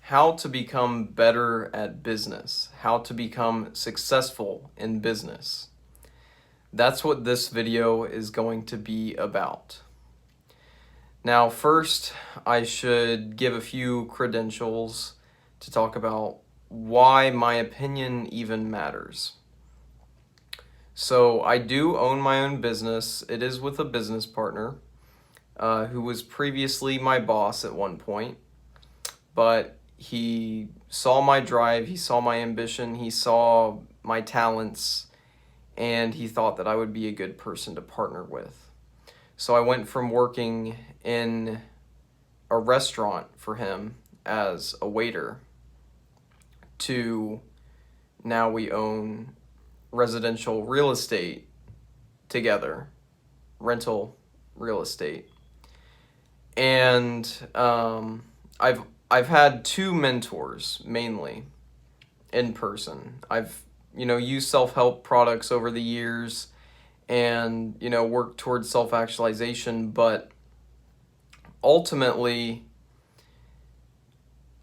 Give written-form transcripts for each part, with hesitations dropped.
how to become better at business, how to become successful in business. That's what this video is going to be about. Now, first, I should give a few credentials to talk about why my opinion even matters. So, I do own my own business. It is with a business partner who was previously my boss at one point, but he saw my drive, he saw my ambition, he saw my talents, and he thought that I would be a good person to partner with. So I went from working in a restaurant for him as a waiter to now we own residential real estate together, rental real estate. And I've had two mentors mainly in person. I've used self-help products over the years and worked towards self-actualization, but ultimately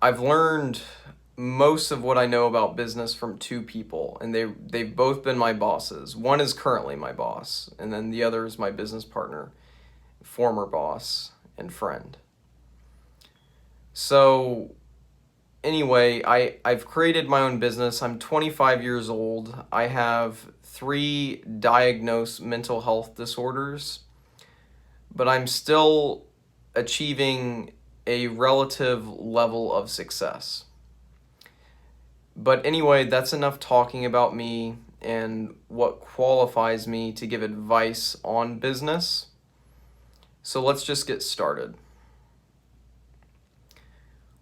I've learned most of what I know about business from two people, and they've both been my bosses. One is currently my boss, and then the other is my business partner, former boss and friend. So anyway, I've created my own business. I'm 25 years old. I have 3 diagnosed mental health disorders, but I'm still achieving a relative level of success. But anyway, that's enough talking about me and what qualifies me to give advice on business. So let's just get started.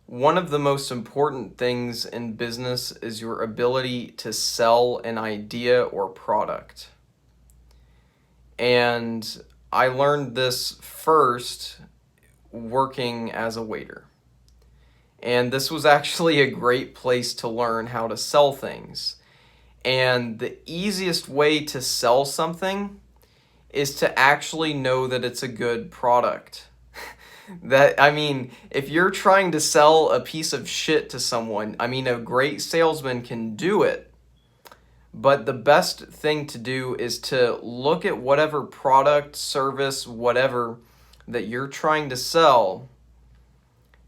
One of the most important things in business is your ability to sell an idea or product. And I learned this first working as a waiter. And this was actually a great place to learn how to sell things. And the easiest way to sell something is to actually know that it's a good product. If you're trying to sell a piece of shit to someone, a great salesman can do it. But the best thing to do is to look at whatever product, service, whatever that you're trying to sell,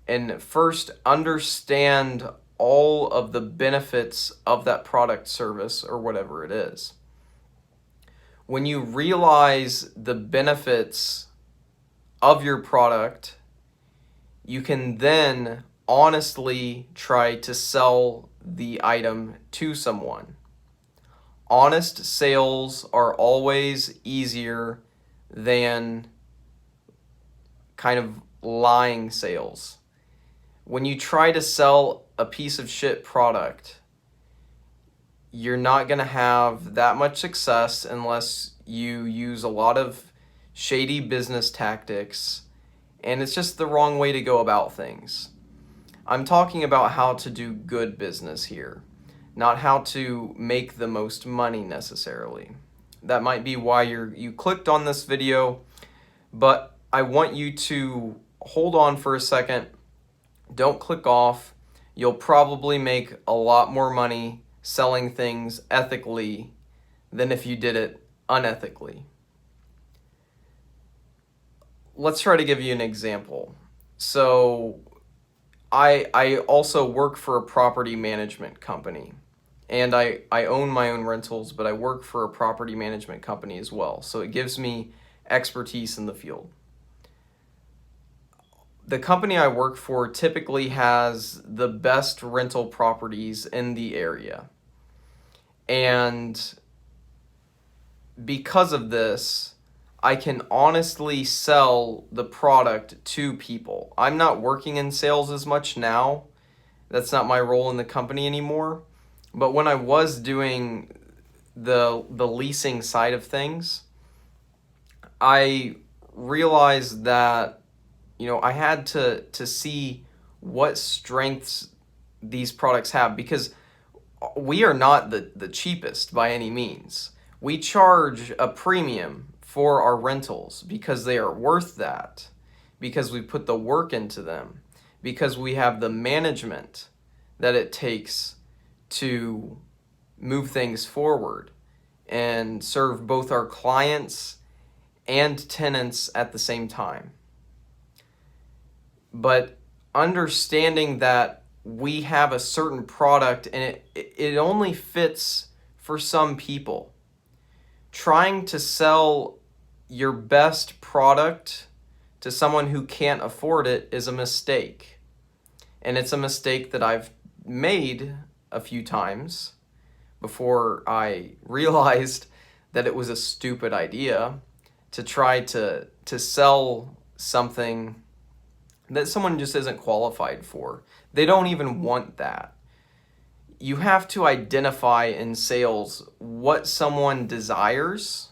and first understand all of the benefits of that product, service, or whatever it is. When you realize the benefits of your product, you can then honestly try to sell the item to someone. Honest sales are always easier than kind of lying sales. When you try to sell a piece of shit product, you're not going to have that much success unless you use a lot of shady business tactics, and it's just the wrong way to go about things. I'm talking about how to do good business here, not how to make the most money necessarily. That might be why you clicked on this video, but I want you to hold on for a second. Don't click off. You'll probably make a lot more money selling things ethically than if you did it unethically. Let's try to give you an example. So I also work for a property management company, and I own my own rentals, but I work for a property management company as well. So it gives me expertise in the field. The company I work for typically has the best rental properties in the area. And because of this, I can honestly sell the product to people. I'm not working in sales as much now. That's not my role in the company anymore. But when I was doing the leasing side of things, I realized that I had to see what strengths these products have, because we are not the cheapest by any means. We charge a premium for our rentals because they are worth that, because we put the work into them, because we have the management that it takes to move things forward and serve both our clients and tenants at the same time. But understanding that we have a certain product and it only fits for some people. Trying to sell your best product to someone who can't afford it is a mistake. And it's a mistake that I've made a few times before I realized that it was a stupid idea to try to sell something that someone just isn't qualified for. They don't even want that. You have to identify in sales what someone desires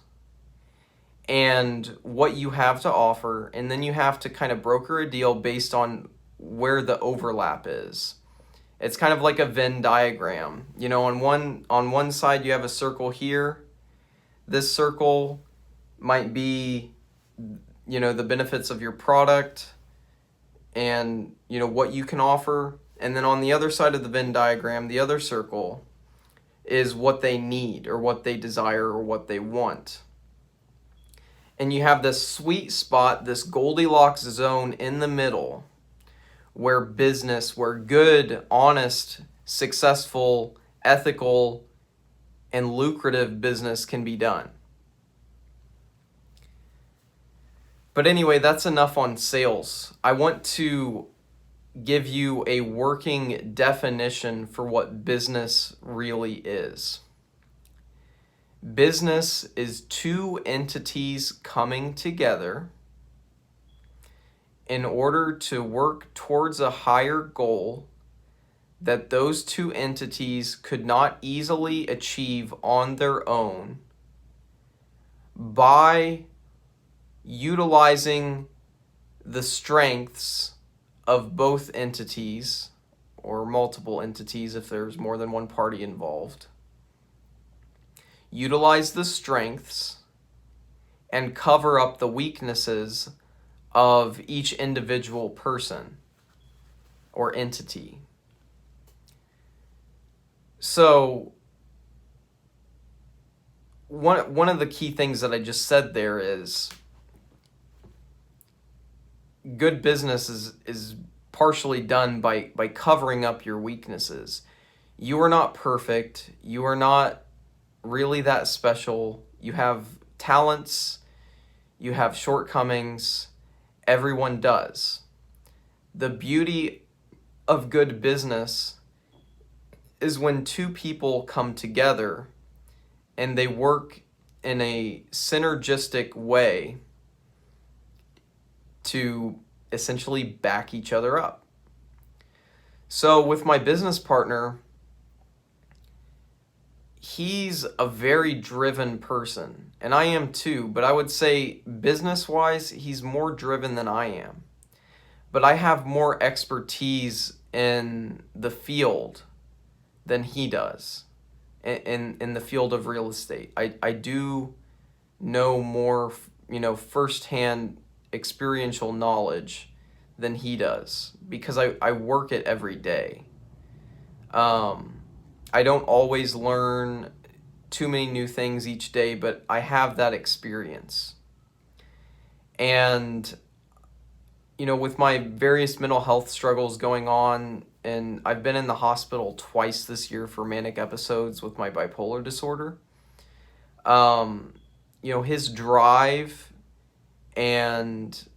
and what you have to offer, and then you have to kind of broker a deal based on where the overlap is. It's kind of like a Venn diagram. You know, on one side you have a circle here. This circle might be, you know, the benefits of your product and, you know, what you can offer. And then on the other side of the Venn diagram, the other circle is what they need or what they desire or what they want. And you have this sweet spot, this Goldilocks zone in the middle where good, honest, successful, ethical, and lucrative business can be done. But anyway, that's enough on sales. I want to give you a working definition for what business really is. Business is two entities coming together in order to work towards a higher goal that those two entities could not easily achieve on their own by utilizing the strengths of both entities or multiple entities if there's more than one party involved. Utilize the strengths and cover up the weaknesses of each individual person or entity. So one of the key things that I just said there is good business is partially done by covering up your weaknesses. You are not perfect. You are not really that special. You have talents. You have shortcomings. Everyone does. The beauty of good business is when two people come together and they work in a synergistic way to essentially back each other up. So with my business partner, he's a very driven person, and I am too, but I would say business-wise, he's more driven than I am. But I have more expertise in the field than he does, in the field of real estate. I do know more, firsthand experiential knowledge than he does because I work it every day. I don't always learn too many new things each day, but I have that experience. And, with my various mental health struggles going on, and I've been in the hospital twice this year for manic episodes with my bipolar disorder. His drive and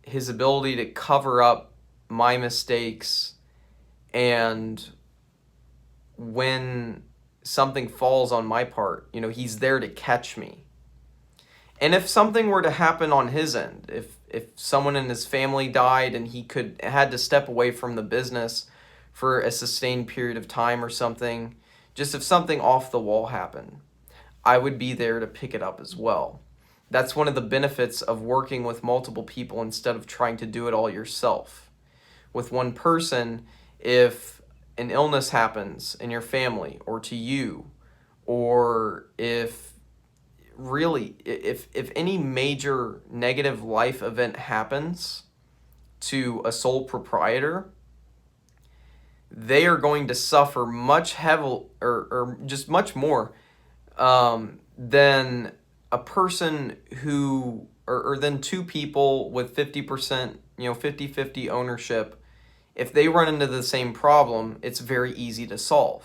his ability to cover up my mistakes, and when something falls on my part, he's there to catch me. And if something were to happen on his end, if someone in his family died and he had to step away from the business for a sustained period of time or something, just if something off the wall happened, I would be there to pick it up as well. That's one of the benefits of working with multiple people instead of trying to do it all yourself. With one person, if an illness happens in your family or to you, or if any major negative life event happens to a sole proprietor, they are going to suffer much heavy or just much more than a person who or than two people with 50%, 50-50 ownership. If they run into the same problem, it's very easy to solve.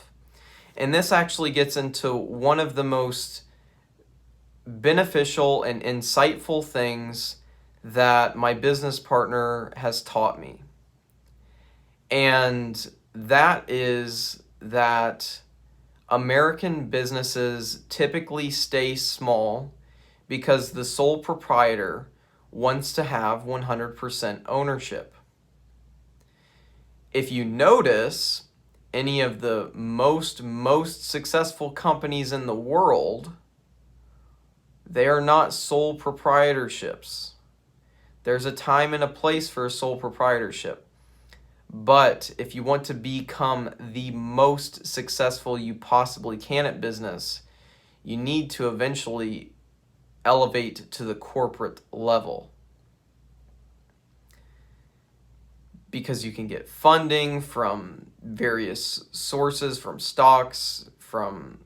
And this actually gets into one of the most beneficial and insightful things that my business partner has taught me. And that is that American businesses typically stay small because the sole proprietor wants to have 100% ownership. If you notice, any of the most successful companies in the world, they are not sole proprietorships. There's a time and a place for a sole proprietorship. But if you want to become the most successful you possibly can at business, you need to eventually elevate to the corporate level. Because you can get funding from various sources, from stocks, from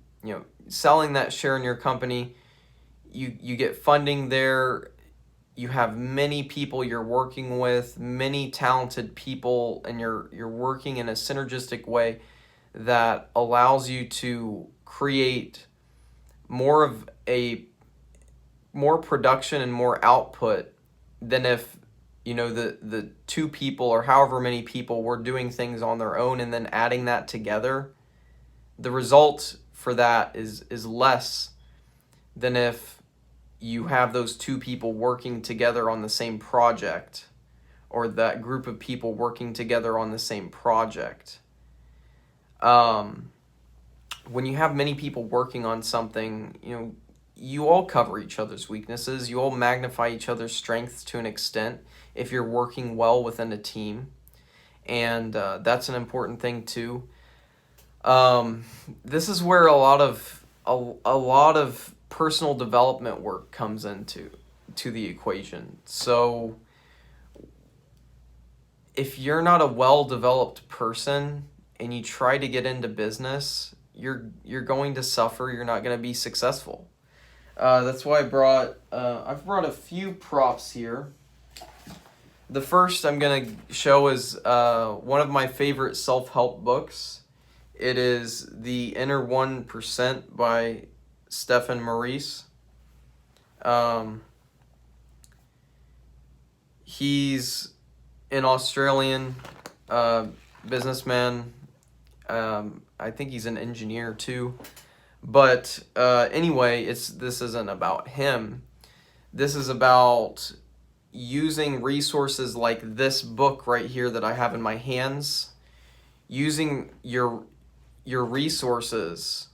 selling that share in your company. You get funding there. You have many people you're working with, many talented people, and you're working in a synergistic way that allows you to create more production and more output than if the two people or however many people were doing things on their own and then adding that together. The result for that is less than if you have those two people working together on the same project, or that group of people working together on the same project. When you have many people working on something, you all cover each other's weaknesses. You all magnify each other's strengths to an extent if you're working well within a team. And that's an important thing too. This is where a lot of personal development work comes into the equation. So if you're not a well-developed person and you try to get into business, you're going to suffer. You're not going to be successful. That's why I've brought a few props here. The first I'm going to show is one of my favorite self-help books. It is The Inner 1% by Stephen Maurice. He's an Australian businessman. I think he's an engineer too. But anyway, this isn't about him. This is about using resources like this book right here that I have in my hands. Using your resources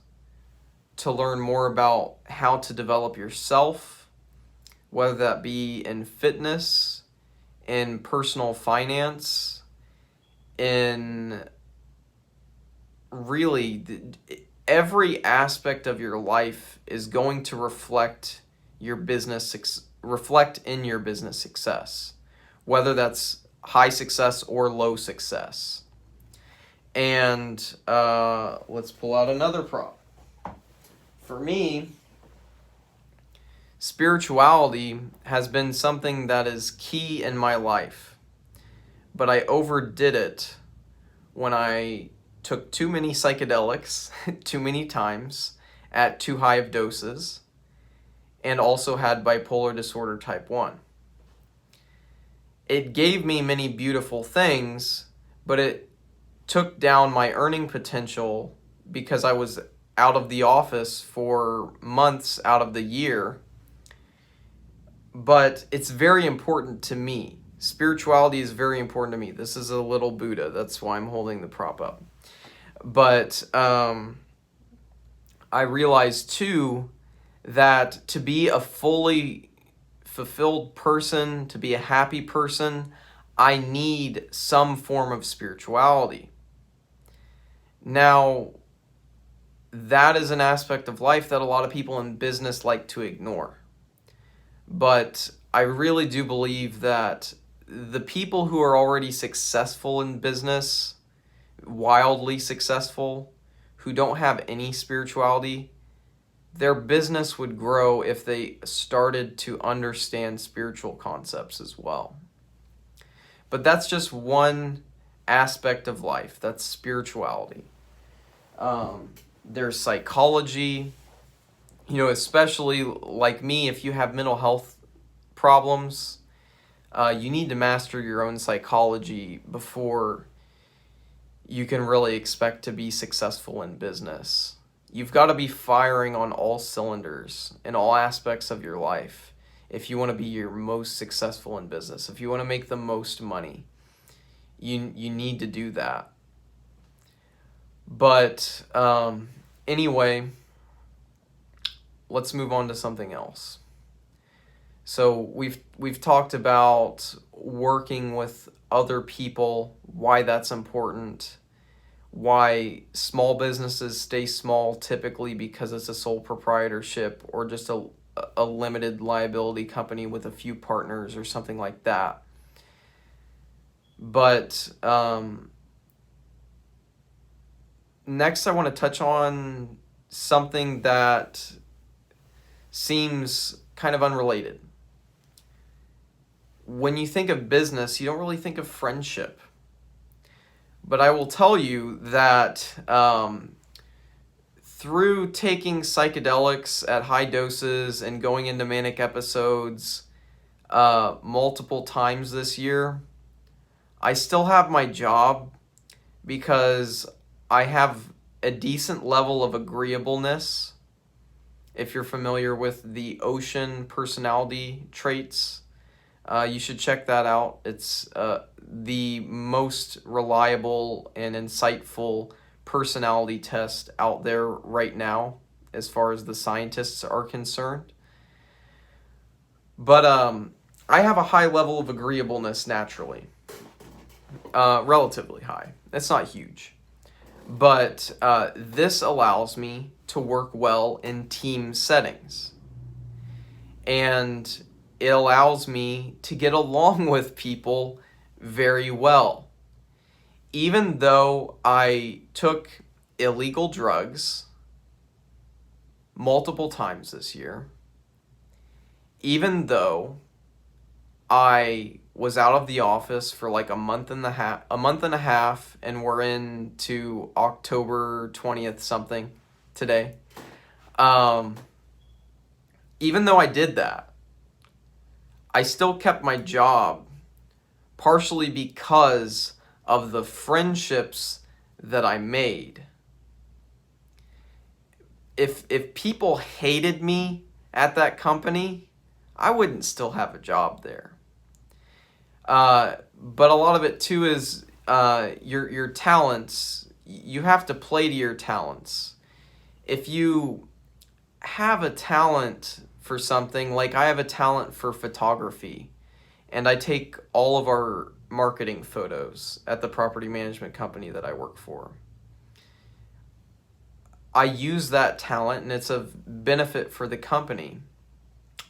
to learn more about how to develop yourself, whether that be in fitness, in personal finance, in really every aspect of your life is going to reflect in your business success, whether that's high success or low success. And let's pull out another prop. For me, spirituality has been something that is key in my life, but I overdid it when I took too many psychedelics too many times at too high of doses, and also had bipolar disorder type 1. It gave me many beautiful things, but it took down my earning potential because I was out of the office for months out of the year. But it's very important to me. Spirituality is very important to me. This is a little Buddha. That's why I'm holding the prop up. But I realized too that to be a fully fulfilled person, to be a happy person, I need some form of spirituality. Now, that is an aspect of life that a lot of people in business like to ignore. But I really do believe that the people who are already successful in business, wildly successful, who don't have any spirituality, their business would grow if they started to understand spiritual concepts as well. But that's just one aspect of life. That's spirituality. There's psychology. Especially like me, if you have mental health problems, you need to master your own psychology before you can really expect to be successful in business. You've got to be firing on all cylinders in all aspects of your life if you want to be your most successful in business. If you want to make the most money, you need to do that. But anyway, let's move on to something else. So we've talked about working with other people, why that's important, why small businesses stay small typically because it's a sole proprietorship or just a limited liability company with a few partners or something like that. But next I want to touch on something that seems kind of unrelated. When you think of business, you don't really think of friendship. But I will tell you that through taking psychedelics at high doses and going into manic episodes multiple times this year, I still have my job because I have a decent level of agreeableness. If you're familiar with the Ocean personality traits, you should check that out. It's the most reliable and insightful personality test out there right now as far as the scientists are concerned. But I have a high level of agreeableness naturally. Relatively high. It's not huge. But this allows me to work well in team settings. And it allows me to get along with people very well. Even though I took illegal drugs multiple times this year, even though I was out of the office for like a month and a half, and we're into October 20th something today. Even though I did that, I still kept my job, partially because of the friendships that I made. If people hated me at that company, I wouldn't still have a job there. But a lot of it too is your talents. You have to play to your talents. If you have a talent for something, like I have a talent for photography, and I take all of our marketing photos at the property management company that I work for. I use that talent, and it's of benefit for the company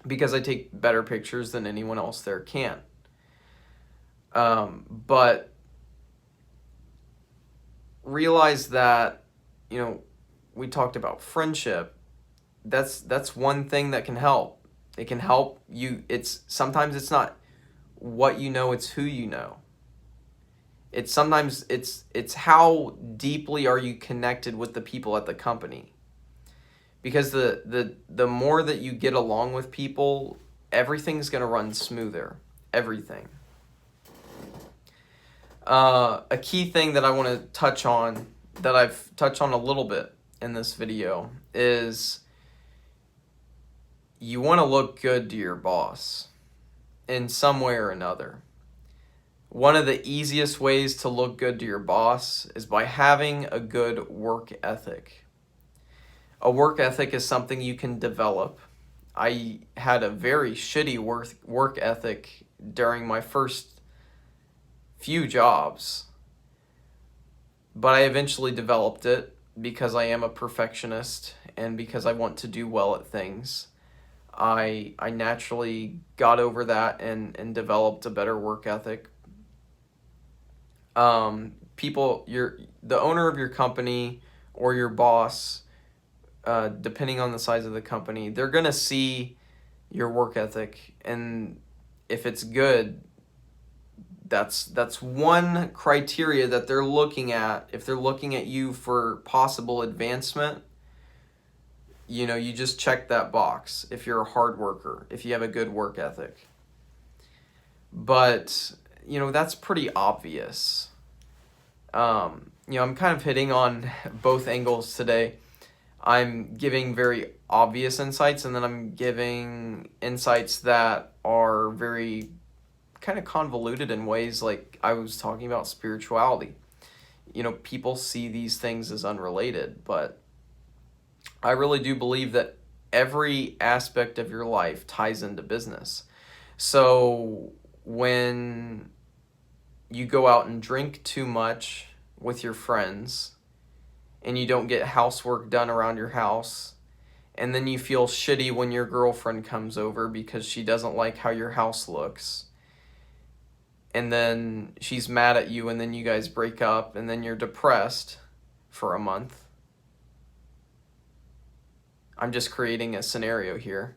because I take better pictures than anyone else there can. But realize that, we talked about friendship. That's one thing that can help. It can help you. Sometimes it's not what you know, it's who you know. It's how deeply are you connected with the people at the company. Because the more that you get along with people, everything's going to run smoother. Everything. A key thing that I want to touch on, that I've touched on a little bit in this video, is you want to look good to your boss in some way or another. One of the easiest ways to look good to your boss is by having a good work ethic. A work ethic is something you can develop. I had a very shitty work ethic during my first few jobs, but I eventually developed it because I am a perfectionist and because I want to do well at things. I naturally got over that and developed a better work ethic. People, the owner of your company or your boss, depending on the size of the company, they're going to see your work ethic, and if it's good, that's one criteria that they're looking at. If they're looking at you for possible advancement, you just check that box if you're a hard worker, if you have a good work ethic. But that's pretty obvious. I'm kind of hitting on both angles today. I'm giving very obvious insights, and then I'm giving insights that are very kind of convoluted in ways, like I was talking about spirituality. People see these things as unrelated, but I really do believe that every aspect of your life ties into business. So when you go out and drink too much with your friends, and you don't get housework done around your house, and then you feel shitty when your girlfriend comes over because she doesn't like how your house looks, and then she's mad at you, and then you guys break up, and then you're depressed for a month. I'm just creating a scenario here.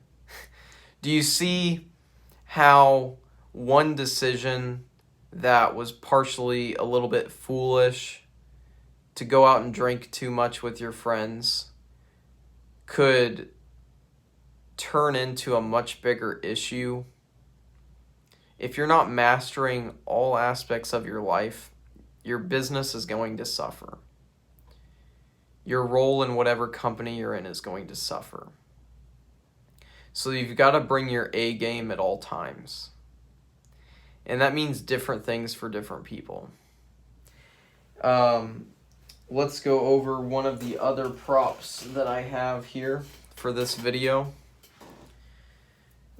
Do you see how one decision that was partially a little bit foolish, to go out and drink too much with your friends, could turn into a much bigger issue? If you're not mastering all aspects of your life, your business is going to suffer. Your role in whatever company you're in is going to suffer. So you've got to bring your A game at all times. And that means different things for different people. Let's go over one of the other props that I have here for this video.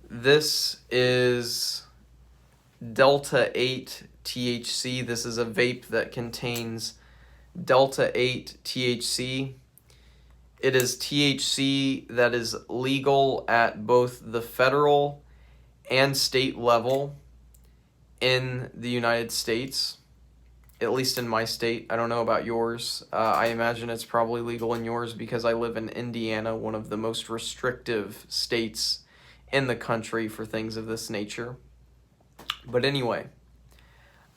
This is Delta 8 THC. This is a vape that contains Delta 8 THC. It is THC that is legal at both the federal and state level in the United States. At least in my state. I don't know about yours. I imagine it's probably legal in yours because I live in Indiana, one of the most restrictive states in the country for things of this nature. But anyway,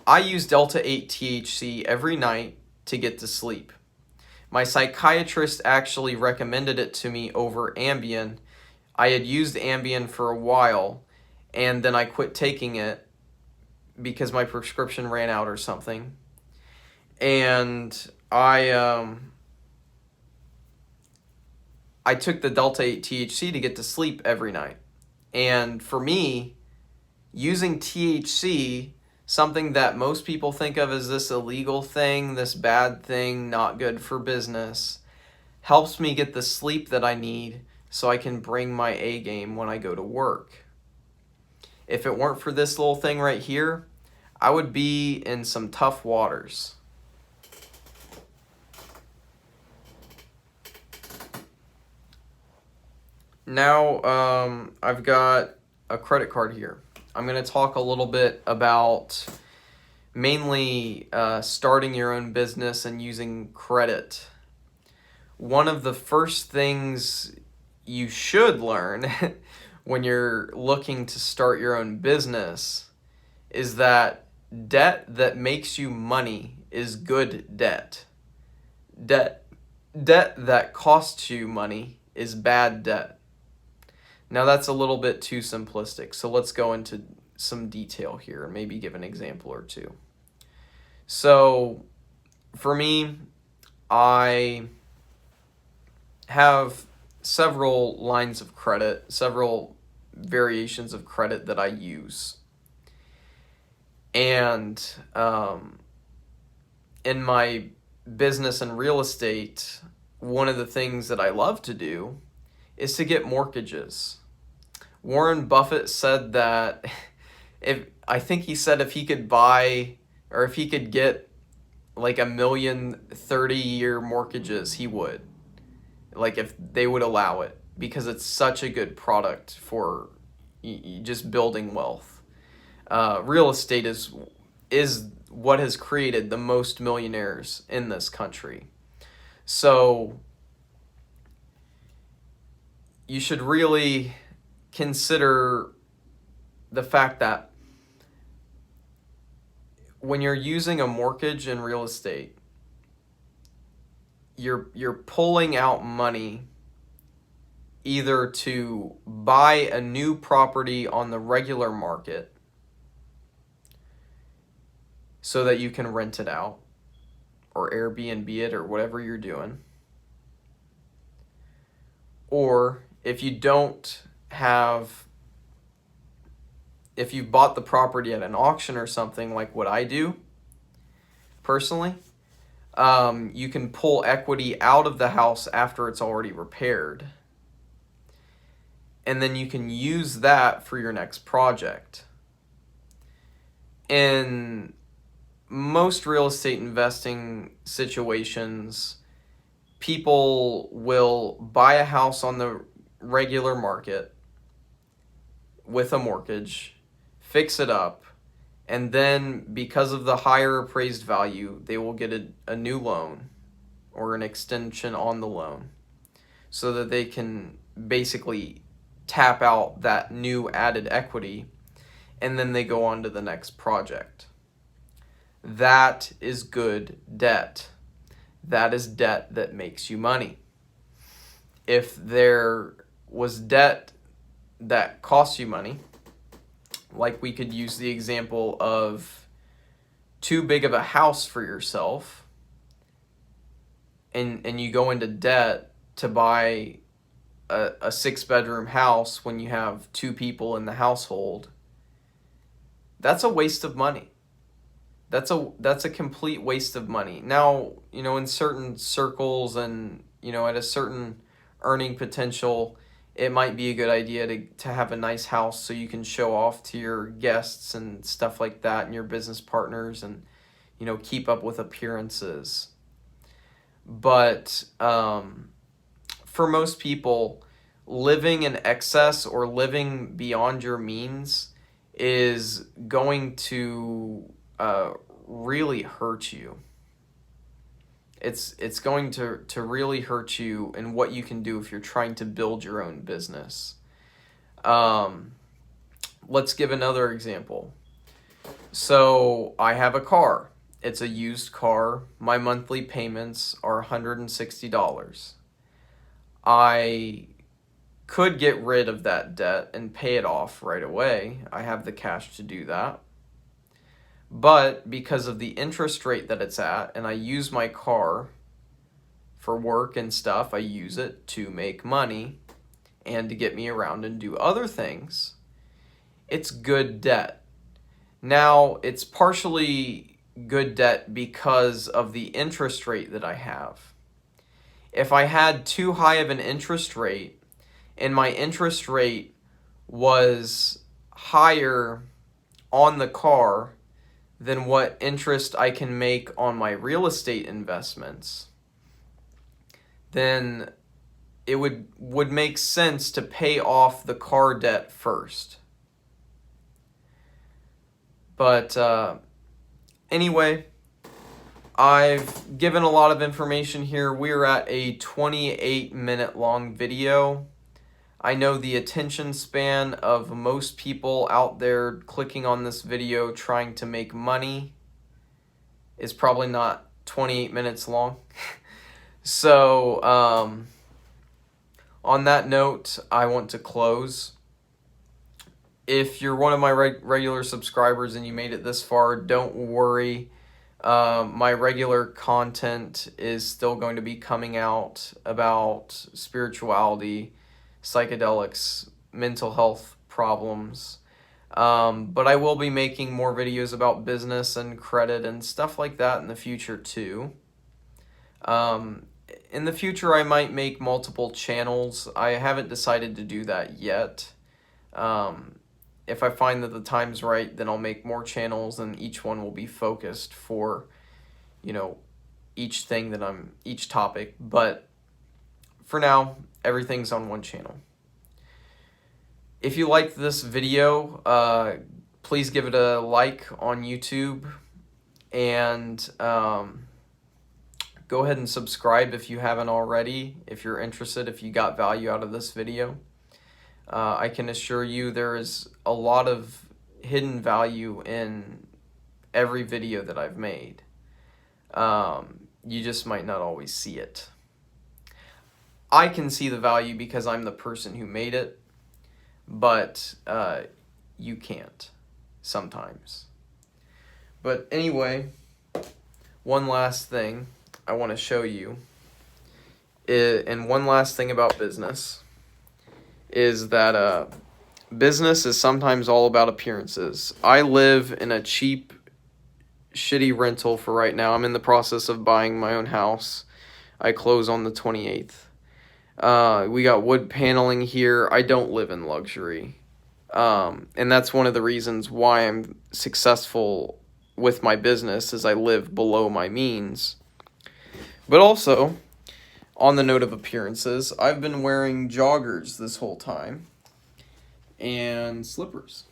I use Delta 8 THC every night to get to sleep. My psychiatrist actually recommended it to me over Ambien. I had used Ambien for a while, and then I quit taking it because my prescription ran out or something. And I took the Delta 8 THC to get to sleep every night. And for me, using THC, something that most people think of as this illegal thing, this bad thing, not good for business, helps me get the sleep that I need so I can bring my A game when I go to work. If it weren't for this little thing right here, I would be in some tough waters. Now, I've got a credit card here. I'm going to talk a little bit about mainly starting your own business and using credit. One of the first things you should learn when you're looking to start your own business is that debt that makes you money is good debt. Debt that costs you money is bad debt. Now that's a little bit too simplistic, so let's go into some detail here and maybe give an example or two. So for me, I have several lines of credit, several variations of credit that I use. And in my business and real estate, one of the things that I love to do is to get mortgages. Warren Buffett said that if he could buy, or if he could get like 1,000,000 30-year mortgages, he would. Like if they would allow it, because it's such a good product for just building wealth. Real estate is is what has created the most millionaires in this country. So you should really consider the fact that when you're using a mortgage in real estate, you're pulling out money either to buy a new property on the regular market so that you can rent it out or Airbnb it or whatever you're doing. Or if you don't have, if you bought the property at an auction or something like what I do personally, you can pull equity out of the house after it's already repaired. And then you can use that for your next project. In most real estate investing situations, people will buy a house on the regular market with a mortgage, fix it up, and then because of the higher appraised value, they will get a new loan or an extension on the loan so that they can basically tap out that new added equity, and then they go on to the next project. That is good debt. That is debt that makes you money. If there was debt that costs you money, like we could use the example of too big of a house for yourself, and you go into debt to buy a 6-bedroom house when you have 2 people in the household, that's a waste of money. That's a complete waste of money. Now, in certain circles and, at a certain earning potential, it might be a good idea to have a nice house so you can show off to your guests and stuff like that and your business partners and, keep up with appearances. But for most people, living in excess or living beyond your means is going to really hurt you. It's going to really hurt you in what you can do if you're trying to build your own business. Let's give another example. So I have a car. It's a used car. My monthly payments are $160. I could get rid of that debt and pay it off right away. I have the cash to do that. But because of the interest rate that it's at, and I use my car for work and stuff, I use it to make money and to get me around and do other things, it's good debt. Now, it's partially good debt because of the interest rate that I have. If I had too high of an interest rate, and my interest rate was higher on the car than what interest I can make on my real estate investments, then it would make sense to pay off the car debt first. But anyway, I've given a lot of information here. We're at a 28-minute long video. I know the attention span of most people out there clicking on this video trying to make money is probably not 28 minutes long. So, on that note, I want to close. If you're one of my regular subscribers and you made it this far, don't worry. My regular content is still going to be coming out about spirituality, psychedelics, mental health problems. But I will be making more videos about business and credit and stuff like that in the future too. In the future, I might make multiple channels. I haven't decided to do that yet. If I find that the time's right, then I'll make more channels, and each one will be focused for, each topic. But for now, everything's on one channel. If you liked this video, please give it a like on YouTube, and go ahead and subscribe if you haven't already, if you're interested, if you got value out of this video. I can assure you there is a lot of hidden value in every video that I've made. You just might not always see it. I can see the value because I'm the person who made it, but you can't sometimes. But anyway, one last thing I want to show you, and one last thing about business, is that business is sometimes all about appearances. I live in a cheap, shitty rental for right now. I'm in the process of buying my own house. I close on the 28th. We got wood paneling here. I don't live in luxury. And that's one of the reasons why I'm successful with my business, is I live below my means. But also, on the note of appearances, I've been wearing joggers this whole time and slippers.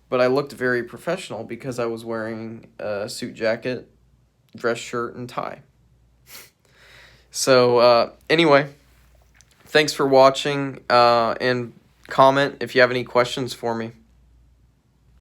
But I looked very professional because I was wearing a suit jacket, dress shirt, and tie. So, anyway, thanks for watching, and comment if you have any questions for me.